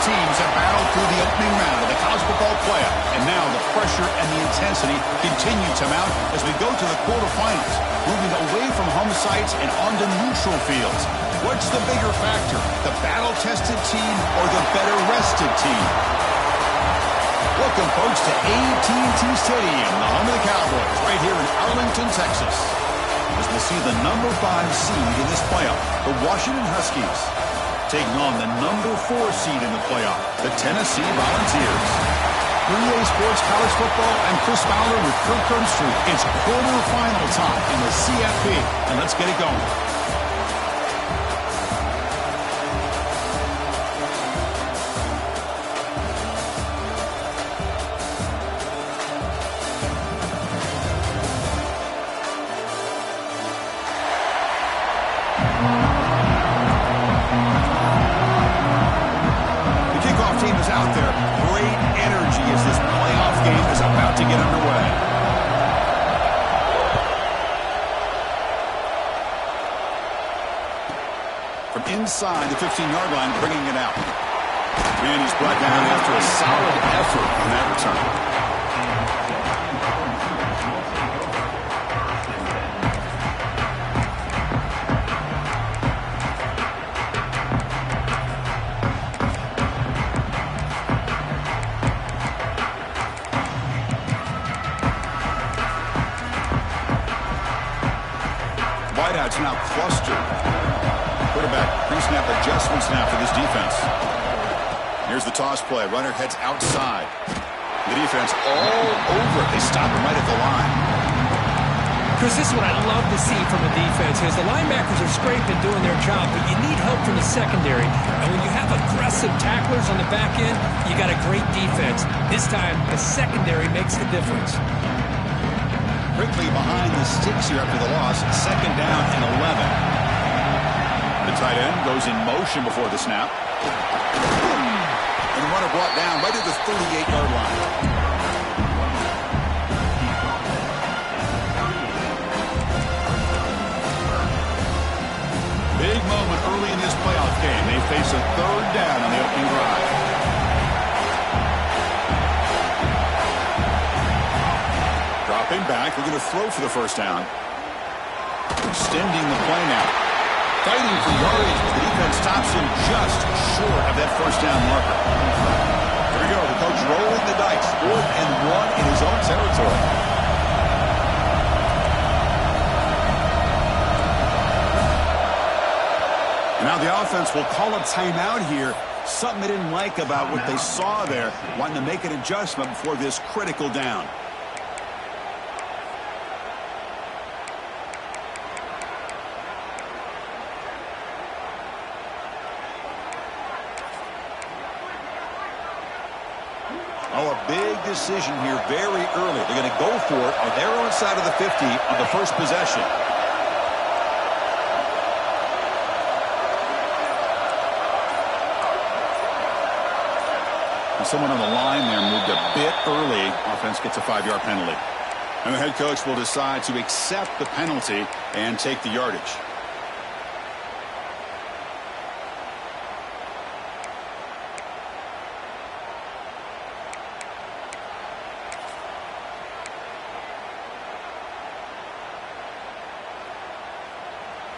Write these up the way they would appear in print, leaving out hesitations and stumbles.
teams have battled through the opening round of the college football playoff, and now the pressure and the intensity continue to mount as we go to the quarterfinals, moving away from home sites and onto neutral fields. What's the bigger factor, the battle-tested team or the better-rested team? Welcome, folks, to AT&T Stadium, the home of the Cowboys, right here in Arlington, Texas, as we'll see the number 5 seed in this playoff, the Washington Huskies, taking on the number 4 seed in the playoff, the Tennessee Volunteers. 3A Sports College Football, I'm Chris Fowler with Kirk Herbstreit. It's quarterfinal time in the CFP, and let's get it going. Inside the 15-yard line, bringing it out. And he's brought down after a solid effort on that return. Wideouts now clustered. Quarterback, pre-snap adjustments now for this defense. Here's the toss play. Runner heads outside. The defense all over it. They stop him right at the line. Chris, this is what I love to see from a defense is the linebackers are scraping, doing their job, but you need help from the secondary. And when you have aggressive tacklers on the back end, you got a great defense. This time, the secondary makes the difference. Quickly behind the sticks here after the loss. 2nd down and 11. The tight end goes in motion before the snap. And the runner brought down right at the 38-yard line. Big moment early in this playoff game. They face a 3rd down on the opening drive. Dropping back, looking to throw for the 1st down. Extending the play now. Fighting for yardage, but the defense stops him just short of that 1st down marker. Here we go, the coach rolling the dice. 4th and 1 in his own territory. And now the offense will call a timeout here. Something they didn't like about what they saw there, wanting to make an adjustment before this critical down. Oh, a big decision here very early. They're going to go for it on their own side of the 50 on the first possession. And someone on the line there moved a bit early. Offense gets a 5-yard penalty. And the head coach will decide to accept the penalty and take the yardage.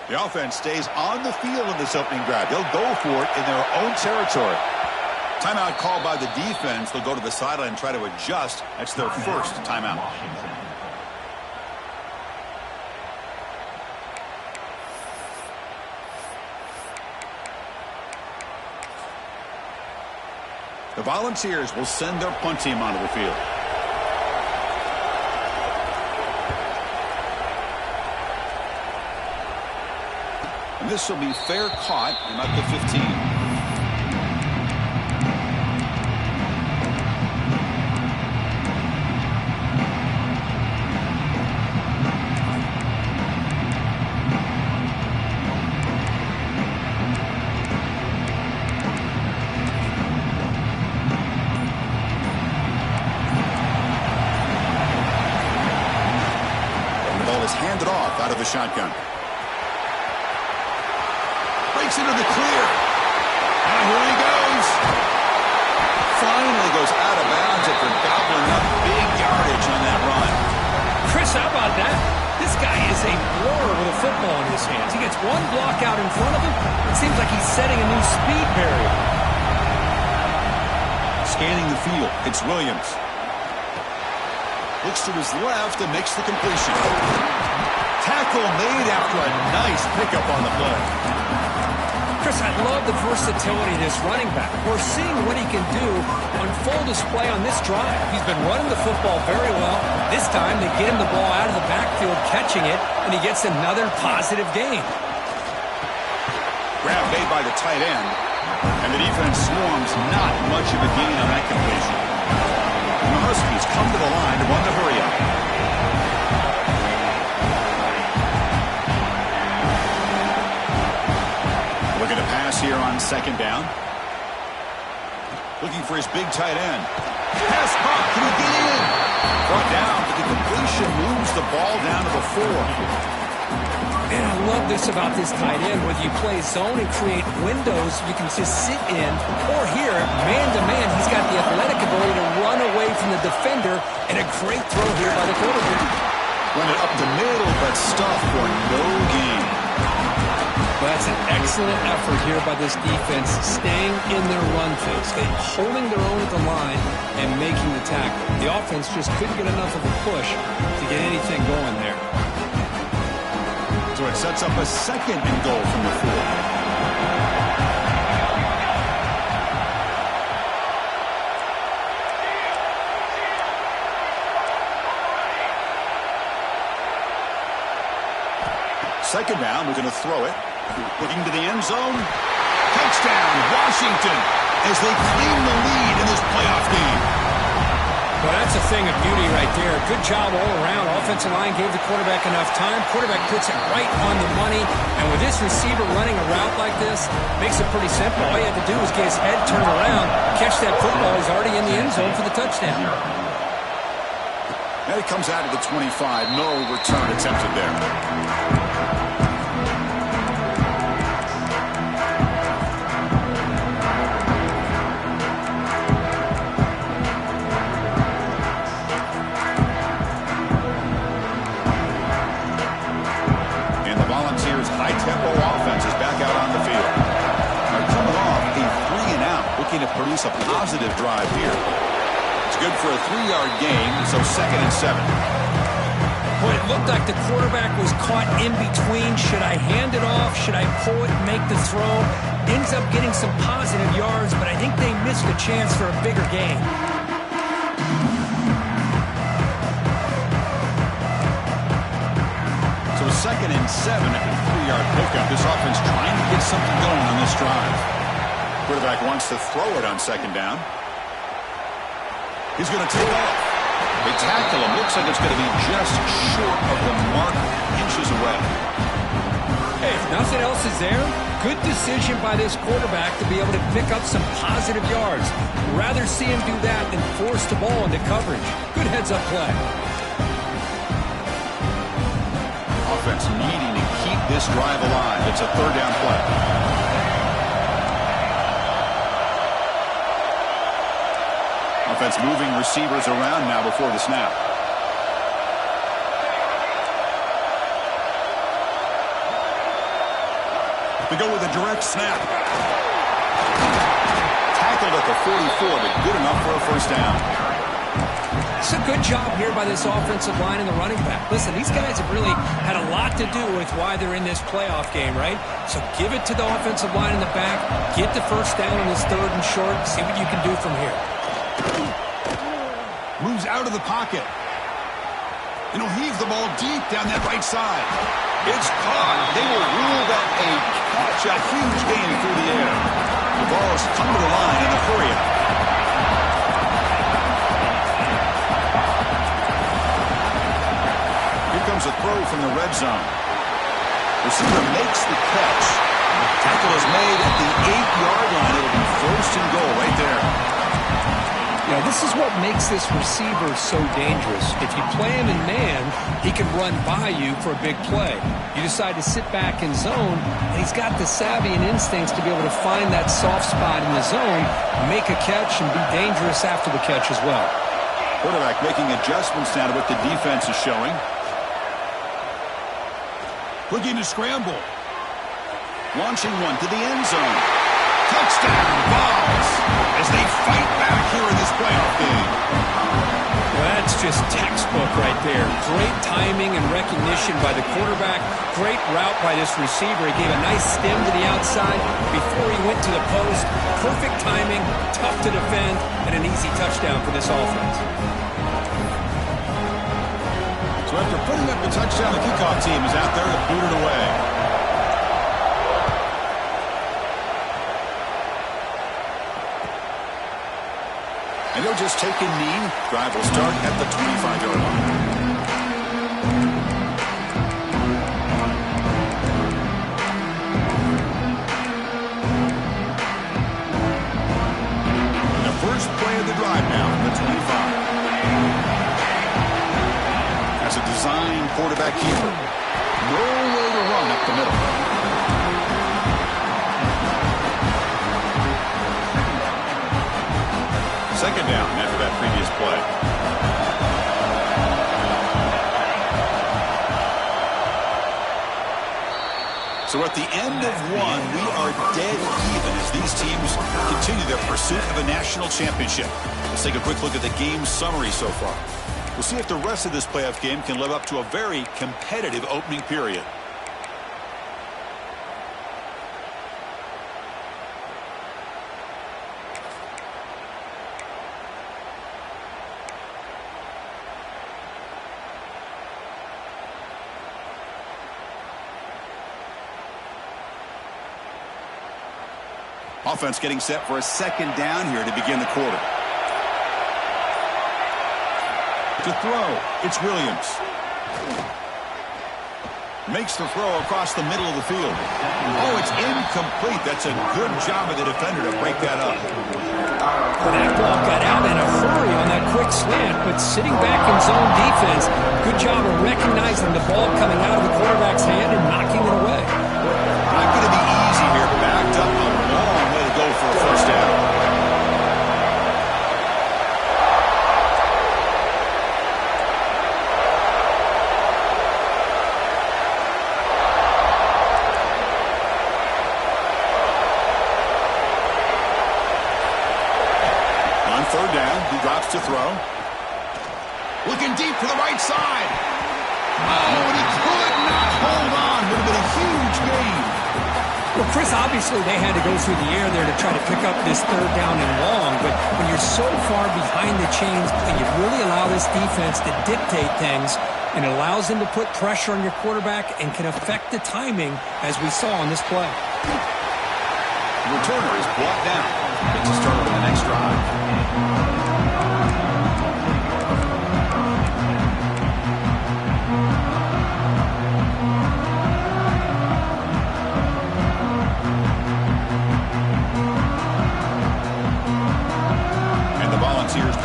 The offense stays on the field in this opening drive. They'll go for it in their own territory. Timeout called by the defense. They'll go to the sideline and try to adjust. That's their first timeout. The Volunteers will send their punt team onto the field. And this will be fair caught and up to 15. The ball is handed off out of the shotgun. Breaks into the clear. And here he goes. finally goes out of bounds after gobbling up big yardage on that run. Chris, how about that? This guy is a blur with a football in his hands. He gets one block out in front of him. It seems like he's setting a new speed barrier. Scanning the field, it's Williams. Looks to his left and makes the completion. Tackle made after a nice pickup on the play. Chris, I love the versatility of this running back. We're seeing what he can do on full display on this drive. He's been running the football very well. This time, they get him the ball out of the backfield, catching it, and he gets another positive gain. Grab made by the tight end, and the defense swarms not much of a gain on that completion. And the Huskies come to the line to run the hurry-up. Looking to pass here on second down. Looking for his big tight end. Pass pop, can he get in? Brought down, but the completion moves the ball down to the 4. Man, I love this about this tight end. Whether you play zone and create windows you can just sit in, or here, man-to-man, he's got the athletic ability to run away from the defender, and a great throw here by the quarterback. Run it up the middle, but stuffed for no gain. Well, that's an excellent effort here by this defense, staying in their run phase, holding their own at the line and making the tackle. The offense just couldn't get enough of a push to get anything going there. So it sets up a second and goal from the 4. Second down, we're going to throw it. Looking to the end zone. Touchdown, Washington, as they claim the lead in this playoff game. Well, that's a thing of beauty right there. Good job all around. Offensive line gave the quarterback enough time. Quarterback puts it right on the money. And with this receiver running a route like this, makes it pretty simple. All you have to do is get his head turned around, catch that football. He's already in the end zone for the touchdown. And it comes out of the 25. No return attempted there. High-tempo offense is back out on the field. Now coming off a 3-and-out, looking to produce a positive drive here. It's good for a 3-yard gain, so 2nd and 7. Boy, it looked like the quarterback was caught in between. Should I hand it off? Should I pull it and make the throw? Ends up getting some positive yards, but I think they missed a chance for a bigger gain. So 2nd and 7 after the 3-yard pickup. This offense trying to get something going on this drive. Quarterback wants to throw it on 2nd down. He's going to take off. They tackle him. Looks like it's going to be just short of the mark, inches away. Hey, if nothing else is there, good decision by this quarterback to be able to pick up some positive yards. Rather see him do that than force the ball into coverage. Good heads-up play. Offense needing to keep this drive alive. It's a 3rd down play. Offense moving receivers around now before the snap. They go with a direct snap. Tackled at the 44, but good enough for a 1st down. It's a good job here by this offensive line and the running back. Listen, these guys have really had a lot to do with why they're in this playoff game, right? So give it to the offensive line in the back. Get the 1st down on this 3rd and short. See what you can do from here. Moves out of the pocket. And he'll heave the ball deep down that right side. It's caught. They will rule that a catch, a huge gain through the air. The ball's come to the line in the hurry-up. Here comes a throw from the red zone. Receiver makes the catch. Tackle is made at the 8-yard line. It'll be 1st and goal right there. Yeah, this is what makes this receiver so dangerous. If you play him in man, he can run by you for a big play. You decide to sit back in zone, and he's got the savvy and instincts to be able to find that soft spot in the zone, make a catch, and be dangerous after the catch as well. Quarterback making adjustments now to what the defense is showing. Looking to scramble. Launching one to the end zone. Touchdown, Vols, as they fight back here in this playoff game. Well, that's just textbook right there. Great timing and recognition by the quarterback. Great route by this receiver. He gave a nice stem to the outside before he went to the post. Perfect timing, tough to defend, and an easy touchdown for this offense. So after putting up the touchdown, the kickoff team is out there to boot it away. And he'll just take a knee. Drive will start at the 25-yard line. And the first play of the drive now from the 25. That's a design quarterback keeper. Nowhere to run up the middle. Second down after that previous play. So at the end of one, we are dead even as these teams continue their pursuit of a national championship. Let's take a quick look at the game summary so far. We'll see if the rest of this playoff game can live up to a very competitive opening period. Offense getting set for a second down here to begin the quarter. To throw, it's Williams. Makes the throw across the middle of the field. Oh, it's incomplete. That's a good job of the defender to break that up. That ball got out in a hurry on that quick slant, but sitting back in zone defense, good job of recognizing the ball coming out of the quarterback's hand and knocking it away. Not going to be easy here. Backed up a long way to go for a first down. On third down, he drops to throw. Looking deep to the right side. Oh, and he could not hold on. Would have been a huge gain. Well, Chris, obviously they had to go through the air there to try to pick up this third down and long, but when you're so far behind the chains and you really allow this defense to dictate things, and it allows them to put pressure on your quarterback and can affect the timing, as we saw on this play. The returner is brought down. Gets a start on the next drive.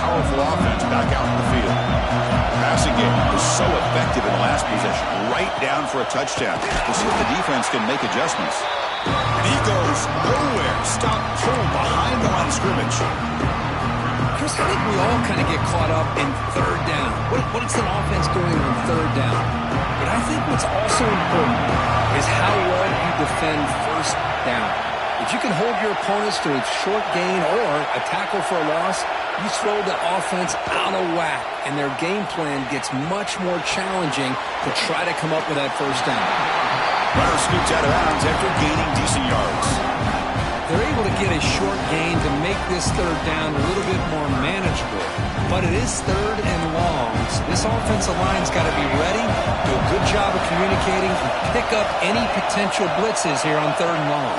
Powerful offense back out in the field. Passing game was so effective in the last possession. Right down for a touchdown. We'll see if the defense can make adjustments. And he goes nowhere. Stop cold behind the line of scrimmage. Chris, I think we all kind of get caught up in third down. What is an offense doing on third down? But I think what's also important is how well you defend first down. If you can hold your opponents to a short gain or a tackle for a loss, you throw the offense out of whack, and their game plan gets much more challenging to try to come up with that first down. Runner scoots out of bounds after gaining decent yards. They're able to get a short gain to make this third down a little bit more manageable, but it is third and long, so this offensive line's got to be ready, do a good job of communicating, and pick up any potential blitzes here on third and long.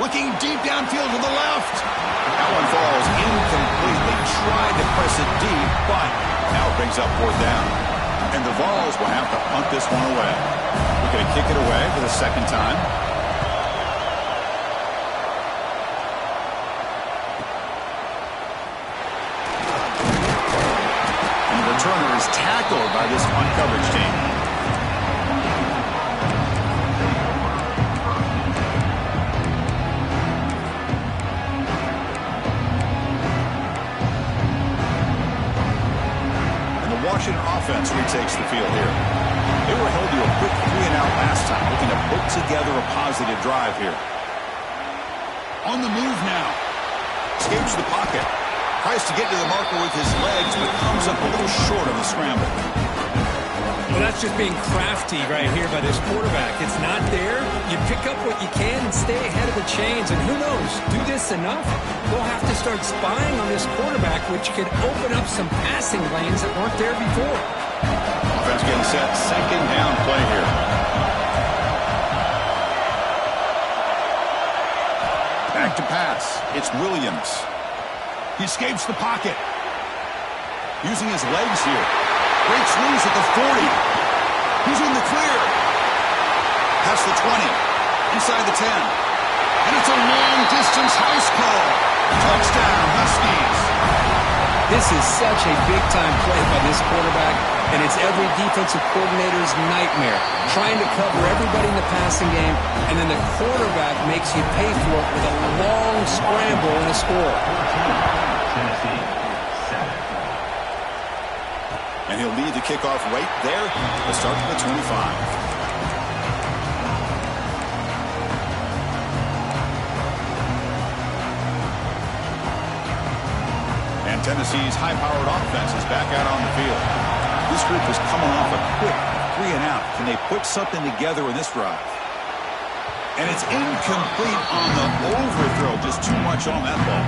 Looking deep downfield to the left. That one falls incomplete. They tried to press it deep, but now it brings up fourth down. And the Vols will have to punt this one away. We're going to kick it away for the second time. by this on-coverage team. And the Washington offense retakes the field here. They were held to a quick 3-and-out last time, looking to put together a positive drive here. On the move now. Escapes the pocket. Tries to get to the marker with his legs, but comes up a little short on the scramble. Well, that's just being crafty right here by this quarterback. It's not there. You pick up what you can and stay ahead of the chains. And who knows, do this enough, we'll have to start spying on this quarterback, which could open up some passing lanes that weren't there before. Offense getting set. Second down play here. Back to pass. It's Williams. He escapes the pocket. Using his legs here. Breaks loose at the 40. He's in the clear. Past the 20. Inside the 10. And it's a long-distance house call. Touchdown, Huskies. This is such a big-time play by this quarterback, and it's every defensive coordinator's nightmare. Trying to cover everybody in the passing game, and then the quarterback makes you pay for it with a long scramble and a score. And he'll lead the kickoff right there. Let's start from the 25. And Tennessee's high-powered offense is back out on the field. This group is coming off a quick 3-and-out. Can they put something together in this drive? And it's incomplete on the overthrow. Just too much on that ball.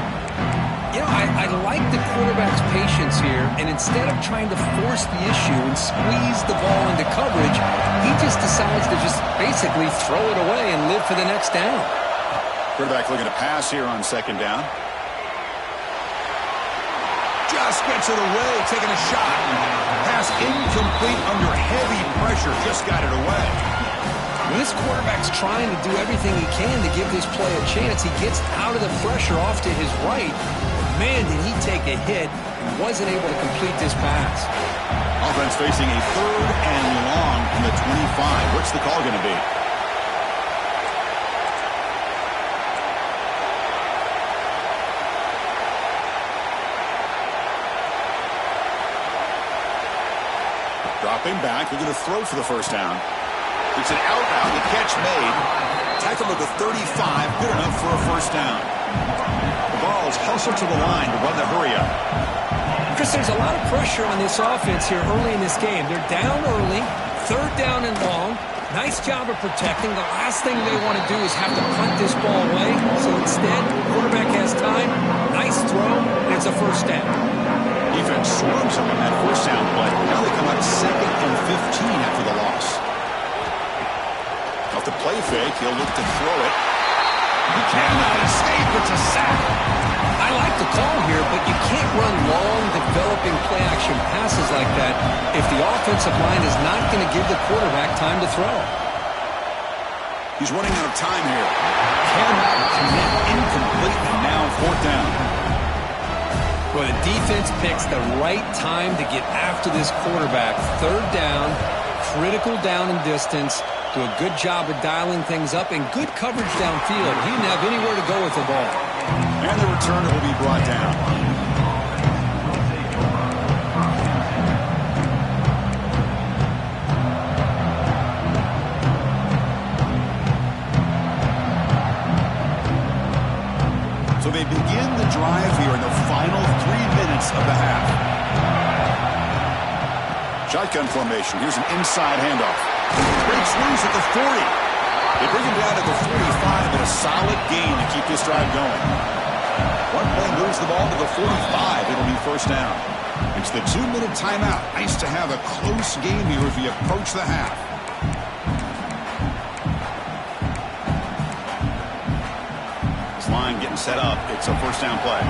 You know, I like the quarterback's patience here, and instead of trying to force the issue and squeeze the ball into coverage, he just decides to just basically throw it away and live for the next down. Quarterback looking to pass here on second down. Just gets it away, taking a shot. Pass incomplete under heavy pressure, just got it away. When this quarterback's trying to do everything he can to give this play a chance, he gets out of the pressure off to his right. Man, did he take a hit and wasn't able to complete this pass. Offense facing a 3rd and long from the 25. What's the call going to be? Dropping back, they're going to throw for the first down. It's an out route, the catch made. Tackle at the 35, good enough for a first down. The Vols hustle to the line to run the hurry-up. Chris, there's a lot of pressure on this offense here early in this game. They're down early, 3rd down and long. Nice job of protecting. The last thing they want to do is have to punt this ball away. So instead, the quarterback has time. Nice throw, and it's a first down. Defense swarms him on that first down play. Now they come out 2nd and 15 after the loss. Off the play fake, he'll look to throw it. He cannot escape. It's a sack. I like the call here, but you can't run long, developing play-action passes like that if the offensive line is not going to give the quarterback time to throw. He's running out of time here. Cannot connect, incomplete, and now 4th down. Well, the defense picks the right time to get after this quarterback. 3rd down, critical down and distance. Do a good job of dialing things up and good coverage downfield. He didn't have anywhere to go with the ball. And the returner will be brought down. So they begin the drive here in the final 3 minutes of the half. Shotgun formation. Here's an inside handoff. Breaks loose at the 40. They bring him down to the 45, but a solid gain to keep this drive going. One play moves the ball to the 45. It'll be first down. It's the 2-minute timeout. Nice to have a close game here as we approach the half. This line getting set up. It's a first down play.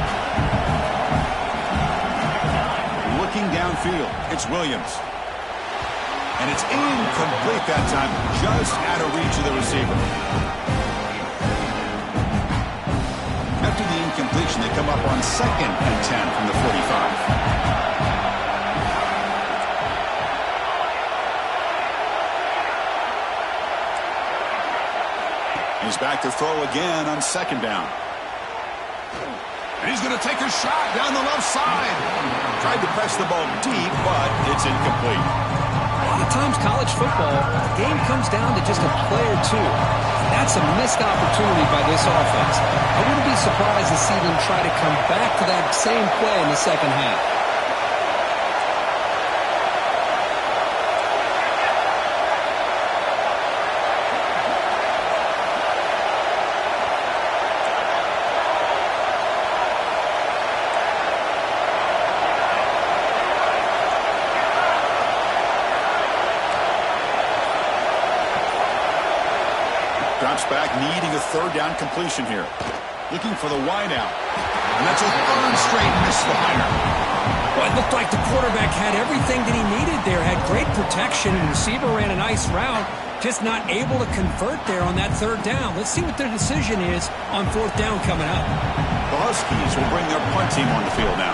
Looking downfield. It's Williams. And it's incomplete that time, just out of reach of the receiver. After the incompletion, they come up on 2nd and 10 from the 45. He's back to throw again on second down. And he's going to take a shot down the left side. Tried to press the ball deep, but it's incomplete. A lot of times college football, the game comes down to just a play or two. And that's a missed opportunity by this offense. I wouldn't be surprised to see them try to come back to that same play in the second half. Drops back, needing a third down completion here. Looking for the wide out. And that's a third straight misfire. Well, it looked like the quarterback had everything that he needed there. Had great protection, and the receiver ran a nice route. Just not able to convert there on that third down. Let's see what their decision is on fourth down coming up. The Huskies will bring their punt team on the field now.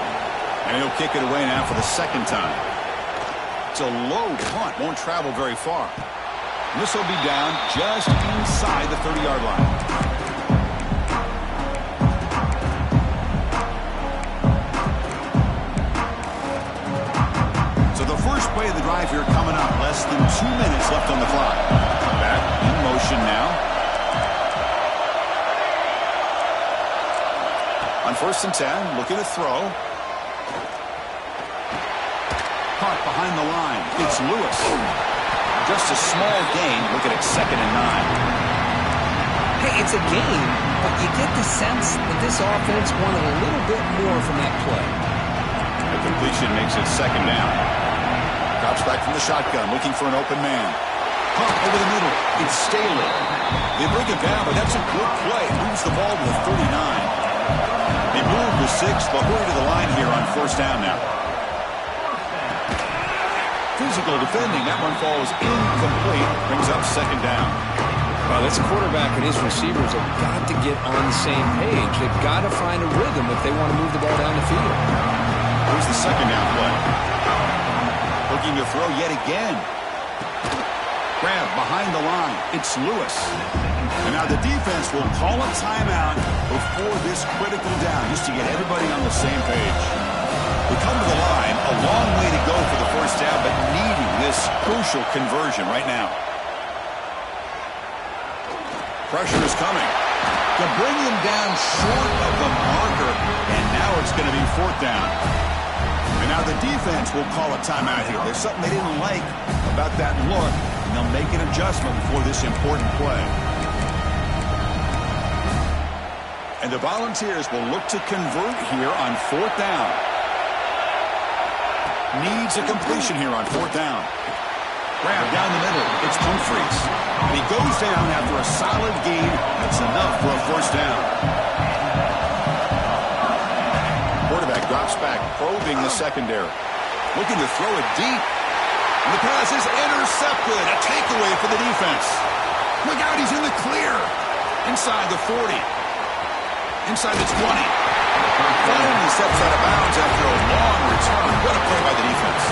And he'll kick it away now for the second time. It's a low punt. Won't travel very far. This will be down just inside the 30-yard line. So the first play of the drive here coming up. Less than 2 minutes left on the clock. Back in motion now. On 1st and 10, looking to throw. Caught behind the line. It's Lewis. Just a small gain. Look at it, 2nd and 9. Hey, it's a game, but you get the sense that this offense wanted a little bit more from that play. The completion makes it 2nd down. Drops back from the shotgun, looking for an open man. Pump over the middle. It's Staley. They bring it down, but that's a good play. Moves the ball to the 39. They move the 6. They'll hurry to the line here on 1st down now. Physical defending. That one falls incomplete. Brings up 2nd down. Well, this quarterback and his receivers have got to get on the same page. They've got to find a rhythm if they want to move the ball down the field. Here's the 2nd down play. Looking to throw yet again. Grab behind the line. It's Lewis. And now the defense will call a timeout before this critical down, just to get everybody on the same page. We come to the line, a long way to go for the 1st down, but needing this crucial conversion right now. Pressure is coming. To bring him down short of the marker, and now it's going to be 4th down. And now the defense will call a timeout here. There's something they didn't like about that look, and they'll make an adjustment before this important play. And the Volunteers will look to convert here on 4th down. Needs a completion here on 4th down. Grab down the middle. It's Humphreys. And he goes down after a solid gain. That's enough for a 1st down. Quarterback drops back, probing the secondary. Looking to throw it deep. And the pass is intercepted. A takeaway for the defense. Look out, he's in the clear. Inside the 40. Inside the 20. Finally steps out of bounds after a long return. What a play by the defense.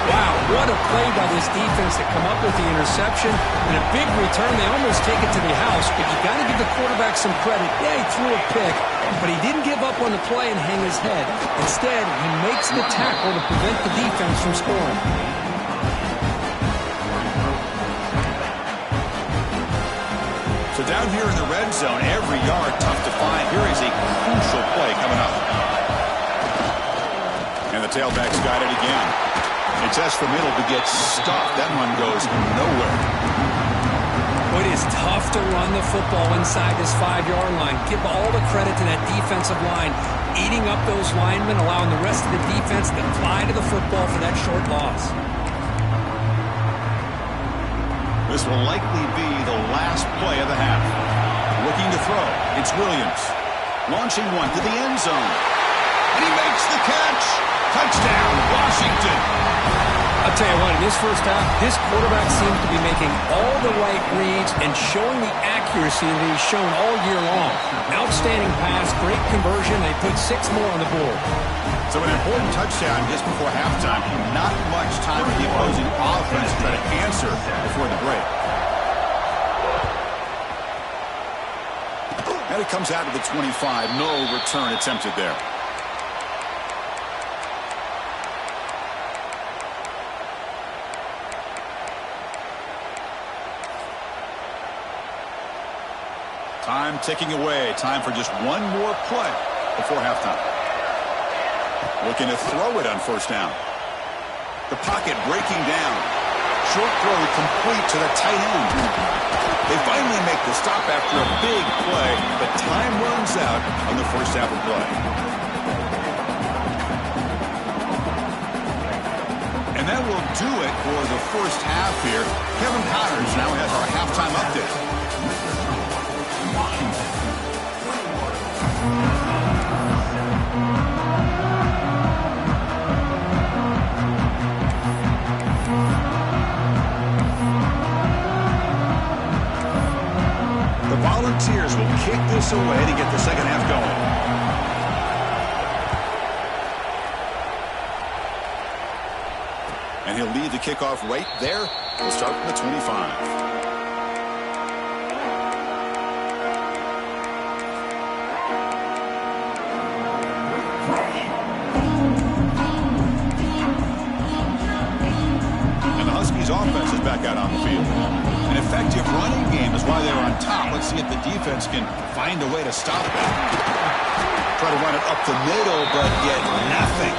Wow, what a play by this defense to come up with the interception. And a big return. They almost take it to the house, but you got to give the quarterback some credit. Yeah, he threw a pick, but he didn't give up on the play and hang his head. Instead, he makes the tackle to prevent the defense from scoring. So down here in the red zone, every yard tough to find. Here is a crucial play coming up. And the tailback's got it again. They test the middle to get stuffed. That one goes nowhere. It is tough to run the football inside this 5-yard line. Give all the credit to that defensive line, eating up those linemen, allowing the rest of the defense to fly to the football for that short loss. This will likely be the last play of the half. Looking to throw. It's Williams. Launching one to the end zone. And he makes the catch. Touchdown, Washington. I'll tell you what, in this first half, this quarterback seems to be making all the right reads and showing the accuracy that he's shown all year long. Outstanding pass, great conversion. They put 6 more on the board. So an important touchdown just before halftime. Not much time for the opposing offense to try to answer before the break. And it comes out to the 25. No return attempted there. Time ticking away. Time for just one more play before halftime. Looking to throw it on first down. The pocket breaking down. Short throw complete to the tight end. They finally make the stop after a big play, but time runs out on the first half of play. And that will do it for the first half here. Kevin Powers now has our halftime update. The Volunteers will kick this away to get the second half going. And he'll lead the kickoff right there. We'll start from the 25. Offense is back out on the field. An effective running game is why they're on top. Let's see if the defense can find a way to stop it. Try to run it up the middle, but get nothing.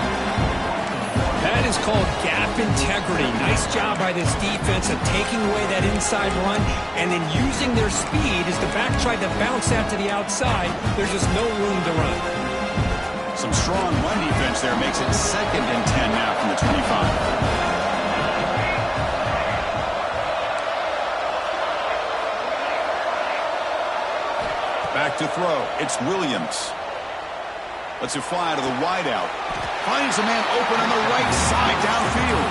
That is called gap integrity. Nice job by this defense of taking away that inside run and then using their speed as the back tried to bounce that to the outside. There's just no room to run. Some strong run defense there makes it 2nd and 10 now from the 25. Back to throw. It's Williams. Lets it fly to the wideout. Finds a man open on the right side downfield.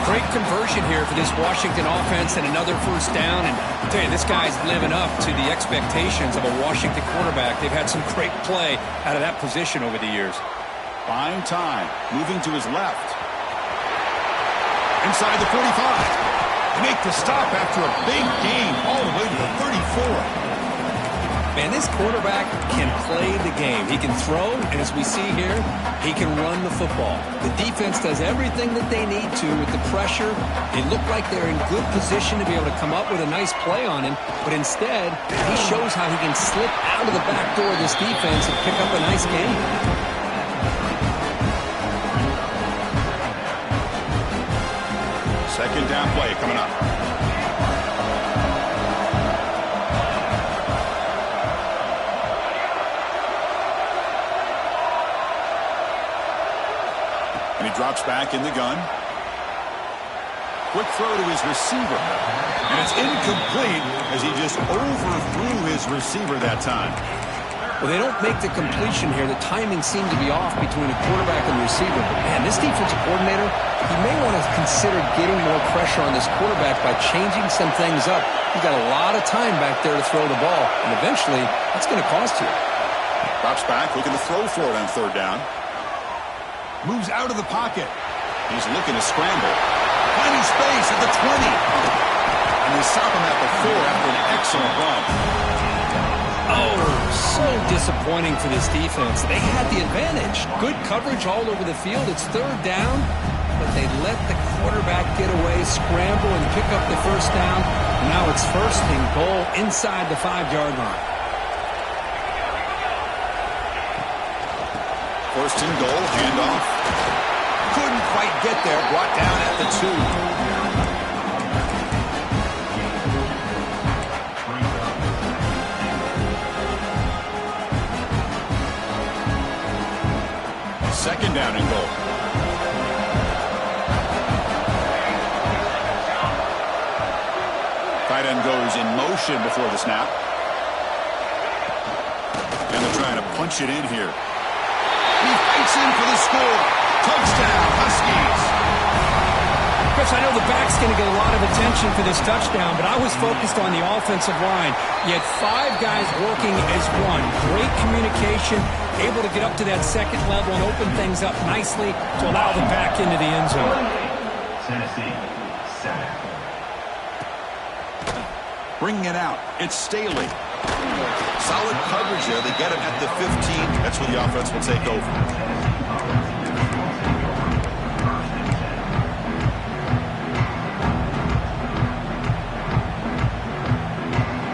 Great conversion here for this Washington offense and another first down. And I'll tell you, this guy's living up to the expectations of a Washington quarterback. They've had some great play out of that position over the years. Buying time. Moving to his left. Inside the 45. They make the stop after a big gain all the way to the 34. Man, this quarterback can play the game. He can throw, and as we see here, he can run the football. The defense does everything that they need to with the pressure. They look like they're in good position to be able to come up with a nice play on him, but instead, he shows how he can slip out of the back door of this defense and pick up a nice game. Second down play coming up. And he drops back in the gun. Quick throw to his receiver. And it's incomplete as he just overthrew his receiver that time. Well, they don't make the completion here. The timing seemed to be off between a quarterback and receiver. But, man, this defensive coordinator, he may want to consider getting more pressure on this quarterback by changing some things up. He's got a lot of time back there to throw the ball. And eventually, that's going to cost you. Drops back, looking to throw for it on third down. Moves out of the pocket. He's looking to scramble. Finding space at the 20. And they stop him at the 4 after an excellent run. Oh, so disappointing for this defense. They had the advantage. Good coverage all over the field. It's third down, but they let the quarterback get away, scramble, and pick up the first down. Now it's 1st and goal inside the 5-yard line. 1st and goal, handoff. Couldn't quite get there, brought down at the 2. Second down and goal. Tight end goes in motion before the snap. And they're trying to punch it in here. He fights in for the score. Touchdown, Huskies. Chris, I know the back's going to get a lot of attention for this touchdown, but I was focused on the offensive line. You had 5 guys working as one. Great communication, able to get up to that second level and open things up nicely to allow them back into the end zone. Tennessee, 7. Bringing it out, it's Staley. Solid coverage there. They get him at the 15. That's where the offense will take over.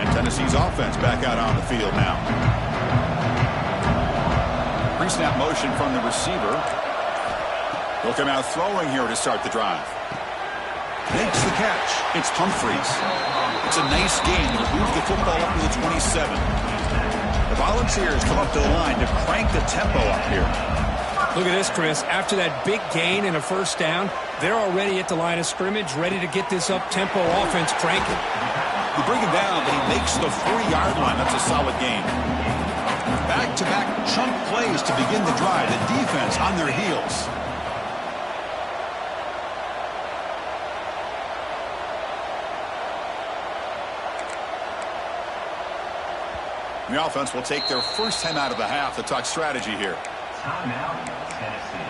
And Tennessee's offense back out on the field now. Pre-snap motion from the receiver. He'll come out throwing here to start the drive. Makes the catch. It's Humphreys. It's a nice game. He'll move the football up to the 27. The Volunteers come up to the line to crank the tempo up here. Look at this, Chris. After that big gain and a first down, they're already at the line of scrimmage, ready to get this up-tempo offense cranking. You bring him down, but he makes the 40-yard line. That's a solid game. Back-to-back chunk plays to begin the drive. The defense on their heels. The offense will take their first time out of the half to talk strategy here. Timeout, Tennessee.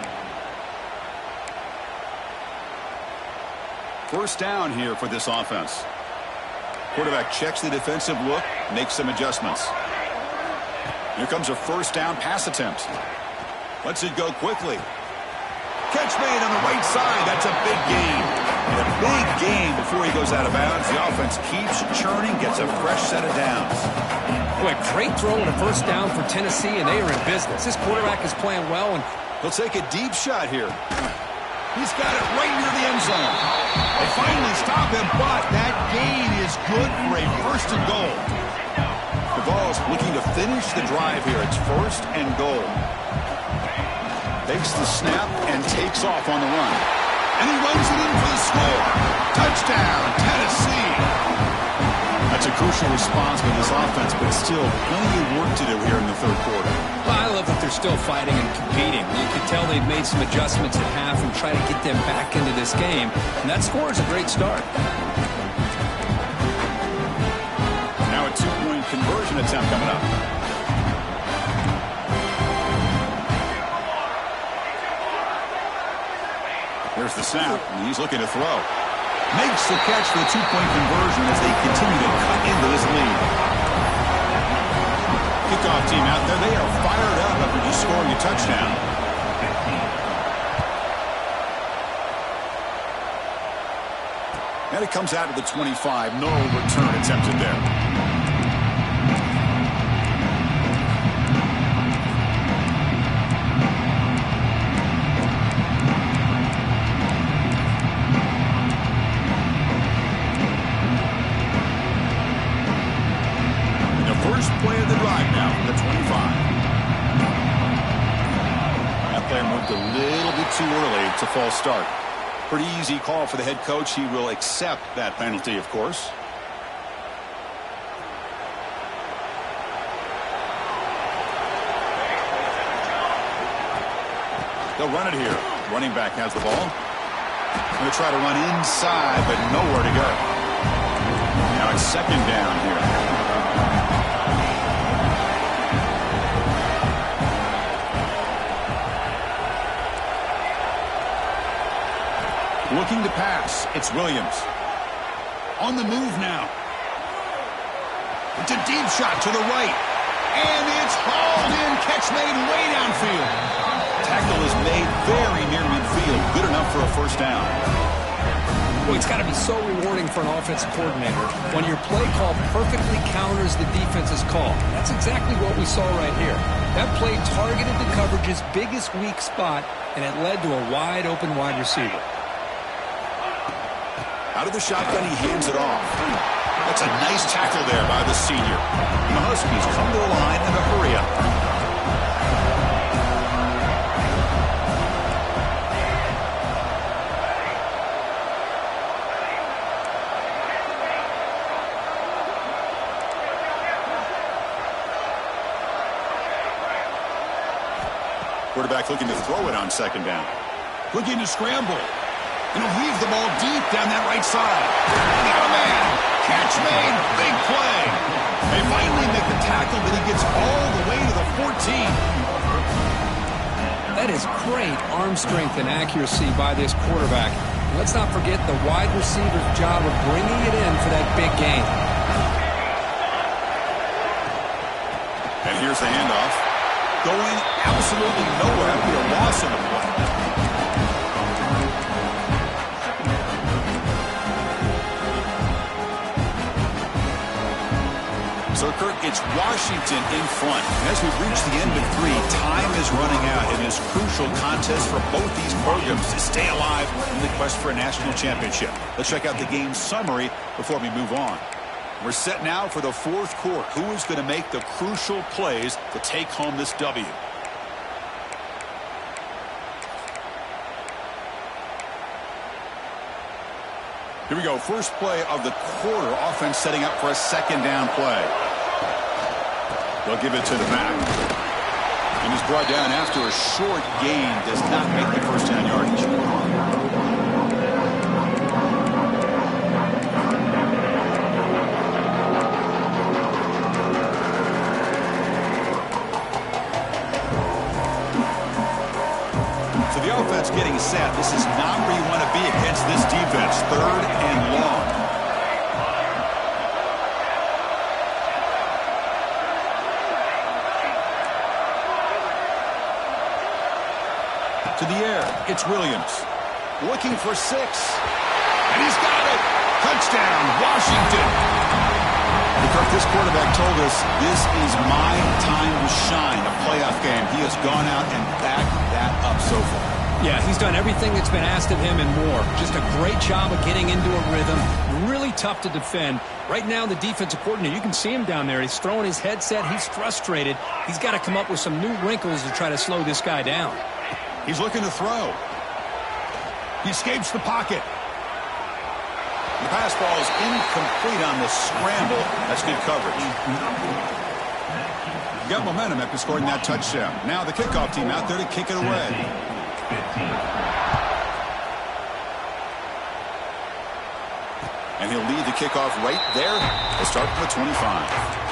First down here for this offense. Quarterback checks the defensive look, makes some adjustments. Here comes a first down pass attempt. Lets it go quickly. Catch made on the right side. That's a big gain. And a big gain before he goes out of bounds. The offense keeps churning, gets a fresh set of downs. Boy, great throw and a first down for Tennessee, and they are in business. This quarterback is playing well, and he'll take a deep shot here. He's got it right near the end zone. They finally stop him, but that gain is good for a first and goal. The Vols looking to finish the drive here. It's first and goal. Takes the snap and takes off on the run. And he runs it in for the score. Touchdown, Tennessee. That's a crucial response by this offense, but still plenty of work to do here in the third quarter. Well, I love that they're still fighting and competing. You can tell they've made some adjustments at half and try to get them back into this game. And that score is a great start. Now a two-point conversion attempt coming up. There's the snap, and he's looking to throw. Makes the catch for the two-point conversion as they continue to cut into this lead. Kickoff team out there. They are fired up after just scoring a touchdown. And it comes out to the 25. No return attempted there. First play of the drive now from the 25. That play moved a little bit too early to false start. Pretty easy call for the head coach. He will accept that penalty, of course. They'll run it here. Running back has the ball. Going to try to run inside, but nowhere to go. Now it's second down here. Looking to pass. It's Williams. On the move now. It's a deep shot to the right. And it's hauled in. Catch made way downfield. Tackle is made very near midfield. Good enough for a first down. Well, it's got to be so rewarding for an offensive coordinator when your play call perfectly counters the defense's call. That's exactly what we saw right here. That play targeted the coverage's biggest weak spot, and it led to a wide-open wide receiver. Out of the shotgun, he hands it off. That's a nice tackle there by the senior. And the Huskies come to the line in a hurry up. Quarterback looking to throw it on second down. Looking to scramble. And he'll heave the ball deep down that right side. Got a man. Catch made. Big play. They finally make the tackle, but he gets all the way to the 14. That is great arm strength and accuracy by this quarterback. Let's not forget the wide receiver's job of bringing it in for that big gain. Here's the handoff. Going absolutely nowhere. That'll be a loss in the play. So, Kirk, it's Washington in front. And as we've reached the end of 3, time is running out in this crucial contest for both these programs to stay alive in the quest for a national championship. Let's check out the game summary before we move on. We're set now for the 4th quarter. Who is going to make the crucial plays to take home this W? Here we go. First play of the quarter. Offense setting up for a 2nd down play. They'll give it to the back. And he's brought down after a short gain. Does not make the first down yardage. So the offense getting set. This is not where you want to be against this defense. 3rd and long. To the air, it's Williams. Looking for 6. And he's got it. Touchdown, Washington. Because this quarterback told us this is my time to shine, a playoff game. He has gone out and backed that up so far. Yeah, he's done everything that's been asked of him and more. Just a great job of getting into a rhythm. Really tough to defend. Right now, the defensive coordinator, you can see him down there. He's throwing his headset. He's frustrated. He's got to come up with some new wrinkles to try to slow this guy down. He's looking to throw. He escapes the pocket. The pass ball is incomplete on the scramble. That's good coverage. Got momentum after scoring that touchdown. Now the kickoff team out there to kick it away. And he'll lead the kickoff right there. They'll start from the 25.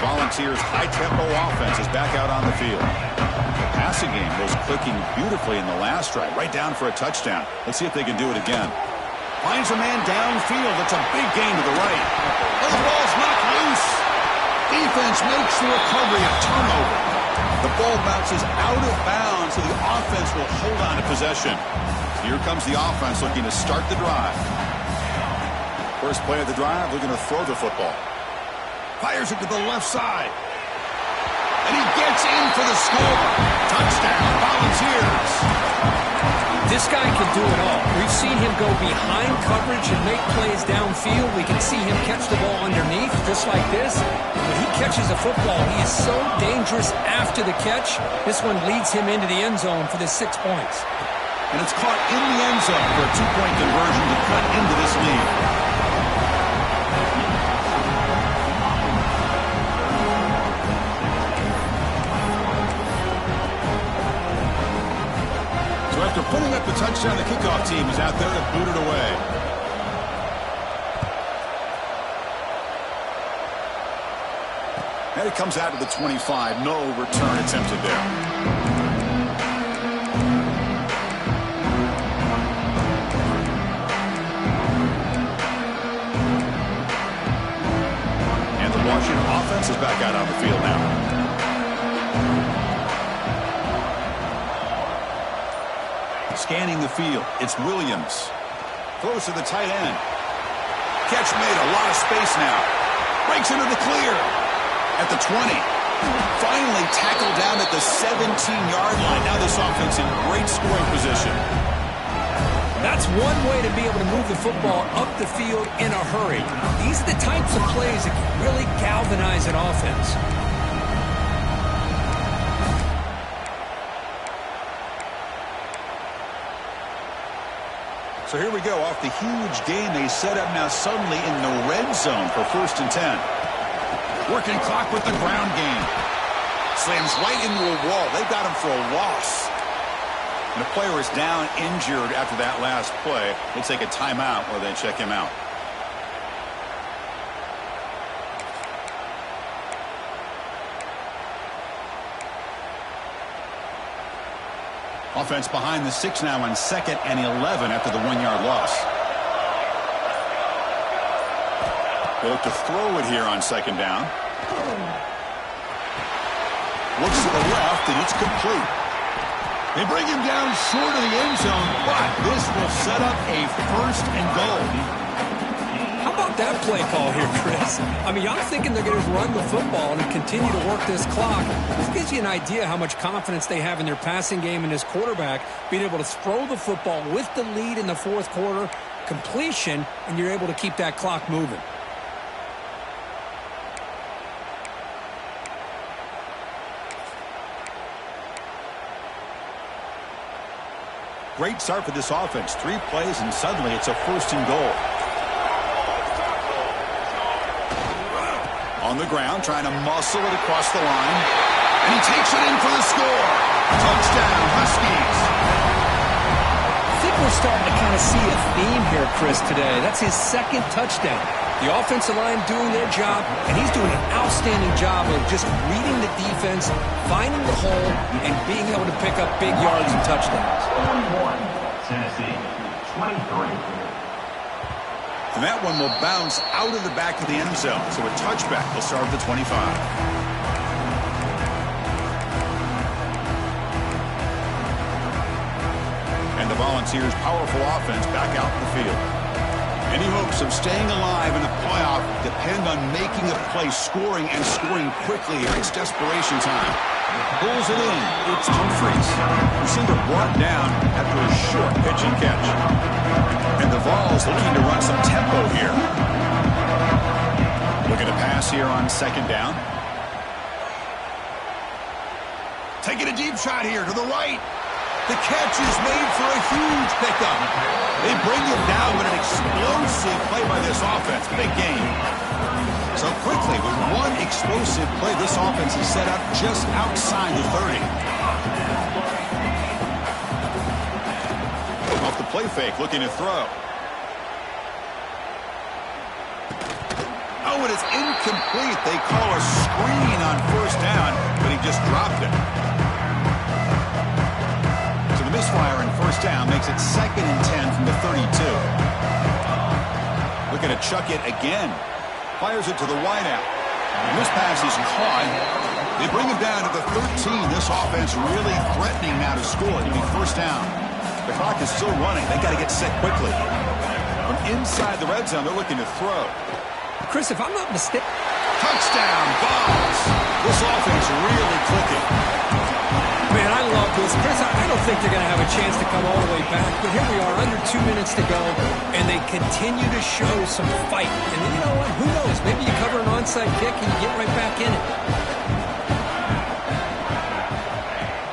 Volunteers' high-tempo offense is back out on the field. The passing game was clicking beautifully in the last drive, right down for a touchdown. Let's see if they can do it again. Finds a man downfield. That's a big gain to the right. Oh, the ball's knocked loose. Defense makes the recovery, a turnover. The ball bounces out of bounds, so the offense will hold on to possession. Here comes the offense looking to start the drive. First play of the drive, looking to throw the football. Fires it to the left side. And he gets in for the score. Touchdown, Volunteers. This guy can do it all. We've seen him go behind coverage and make plays downfield. We can see him catch the ball underneath, just like this. When he catches a football, he is so dangerous after the catch. This one leads him into the end zone for the 6 points. And it's caught in the end zone for a 2-point conversion to cut into this lead. After putting up the touchdown, the kickoff team is out there to boot it away. And it comes out to the 25. No return attempted there. And the Washington offense is back out on the field now. Scanning the field, it's Williams. Throws to the tight end. Catch made, a lot of space now. Breaks into the clear. At the 20. Finally tackled down at the 17-yard line. Now this offense in great scoring position. That's one way to be able to move the football up the field in a hurry. These are the types of plays that can really galvanize an offense. So here we go, off the huge gain they set up now suddenly in the red zone for 1st and 10. Working clock with the ground game. Slams right into a wall. They've got him for a loss. And the player is down injured after that last play. They take a timeout or they check him out. Offense behind the 6 now on 2nd and 11 after the 1-yard loss. They'll look to throw it here on second down. Looks to the left, and it's complete. They bring him down short of the end zone, but this will set up a first and goal. How about that play call here, Chris? I mean, I'm thinking they're going to run the football and continue to work this clock. This gives you an idea how much confidence they have in their passing game and his quarterback, being able to throw the football with the lead in the fourth quarter, completion, and you're able to keep that clock moving. Great start for this offense. 3 plays, and suddenly it's a first and goal. On the ground, trying to muscle it across the line. And he takes it in for the score. Touchdown, Huskies. I think we're starting to kind of see a theme here, Chris, today. That's his second touchdown. The offensive line doing their job, and he's doing an outstanding job of just reading the defense, finding the hole, and being able to pick up big yards and touchdowns. 21, Tennessee, 23. And that one will bounce out of the back of the end zone. So a touchback will start at the 25. And the Volunteers' powerful offense back out in the field. Any hopes of staying alive in the playoff depend on making a play, scoring, and scoring quickly here. It's desperation time. Pulls it in. It's Humphries. Receiver brought down after a short pitch and catch. And the Vols looking to run some tempo here. Looking to pass here on second down. Taking a deep shot here to the right. The catch is made for a huge pickup. They bring him down with an explosive play by this offense. Big game. So quickly, with one explosive play, this offense is set up just outside the 30. Off the play fake, looking to throw. Oh, and it's incomplete. They call a screen on first down, but he just dropped it. So the misfire in first down makes it 2nd and 10 from the 32. Looking to chuck it again. Fires it to the wideout. And this pass is caught. They bring him down to the 13. This offense really threatening now to score. It'll be first down. The clock is still running. They got to get set quickly. From inside the red zone, they're looking to throw. Chris, if I'm not mistaken... Touchdown, Vols. This offense really clicking. Man, I love this. Chris, I don't think they're going to have a chance to come all the way back, but here we are, under 2 minutes to go, and they continue to show some fight. And you know what? Who knows? Maybe you cover an onside kick and you get right back in it.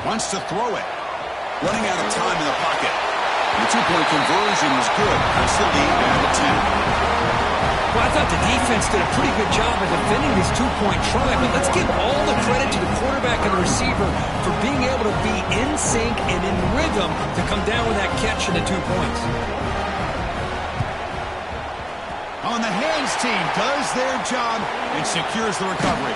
Wants to throw it. Running out of time in the pocket. And the 2-point conversion is good. That's the lead down to 10. Well, I thought the defense did a pretty good job of defending this 2-point try, but let's give all the credit to the quarterback and the receiver for being able to be in sync and in rhythm to come down with that catch and the 2 points. On the hands team does their job and secures the recovery.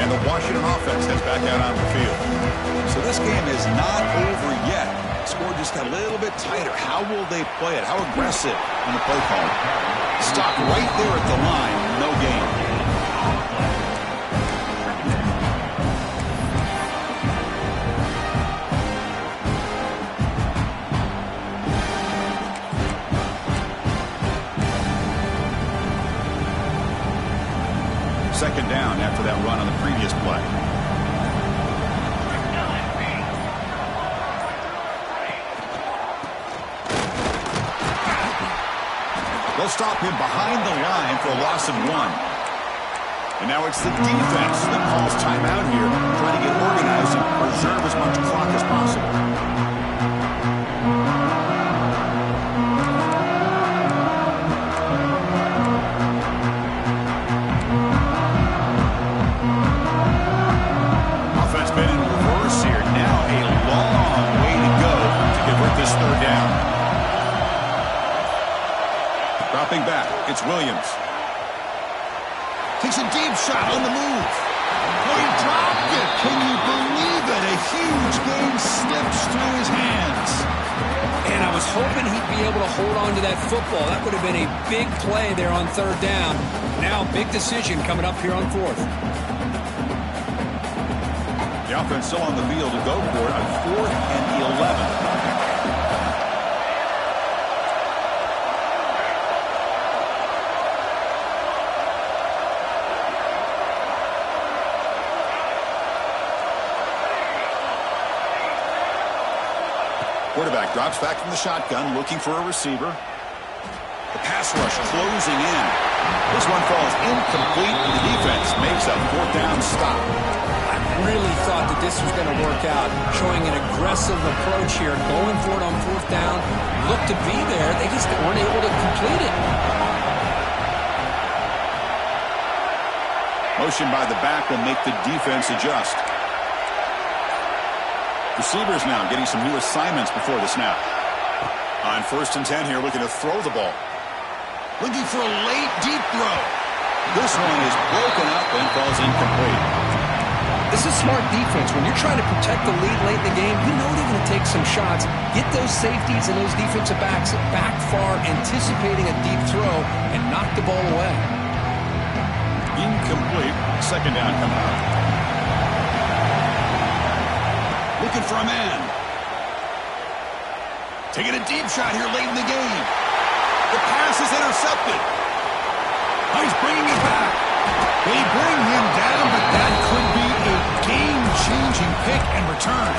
And the Washington offense heads back out on the field. So this game is not over yet. Score just a little bit tighter. How will they play it? How aggressive in the play call? Stop right there at the line. No gain. Second down after that run on the previous play. They'll stop him behind the line for a loss of 1. And now it's the defense that calls timeout here, trying to get organized and preserve as much clock as possible. Offense been in reverse here. Now a long way to go to convert this third down. Dropping back, it's Williams. Takes a deep shot on the move. Oh, he dropped it. Can you believe it? A huge game slips through his hands. And I was hoping he'd be able to hold on to that football. That would have been a big play there on third down. Now, big decision coming up here on fourth. The offense still on the field to go for it on 4th and 11. Quarterback drops back from the shotgun, looking for a receiver. The pass rush closing in. This one falls incomplete, and the defense makes a 4th down stop. I really thought that this was going to work out, showing an aggressive approach here, going for it on 4th down. Looked to be there. They just weren't able to complete it. Motion by the back will make the defense adjust. Receivers now getting some new assignments before the snap. On 1st and 10 here, looking to throw the ball. Looking for a late, deep throw. This one is broken up and falls incomplete. This is smart defense. When you're trying to protect the lead late in the game, you know they're going to take some shots. Get those safeties and those defensive backs back far, anticipating a deep throw, and knock the ball away. Incomplete. 2nd down coming up. Looking for a man. Taking a deep shot here late in the game. The pass is intercepted. Oh, he's bringing it back. They bring him down, but that could be a game-changing pick and return.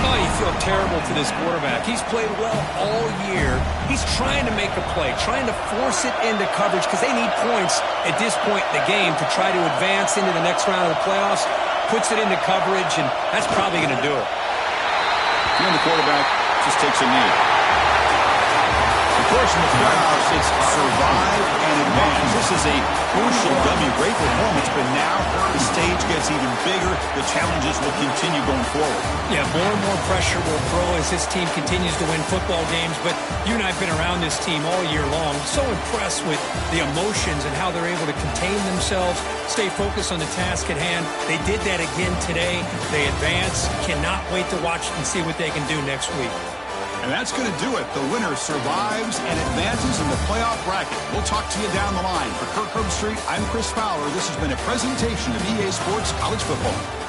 Oh, you feel terrible for this quarterback. He's played well all year. He's trying to make a play, trying to force it into coverage because they need points at this point in the game to try to advance into the next round of the playoffs. Puts it into coverage, and that's probably going to do it. And the quarterback just takes a knee. Of course, in the playoffs, it's survive and advance. This is a crucial W. Great performance, but now the stage gets even bigger. The challenges will continue going forward. Yeah, more and more pressure will grow as this team continues to win football games, but you and I have been around this team all year long. So impressed with the emotions and how they're able to contain themselves, stay focused on the task at hand. They did that again today. They advance. Cannot wait to watch and see what they can do next week. And that's going to do it. The winner survives and advances in the playoff bracket. We'll talk to you down the line. For Kirk Herbstreit, I'm Chris Fowler. This has been a presentation of EA Sports College Football.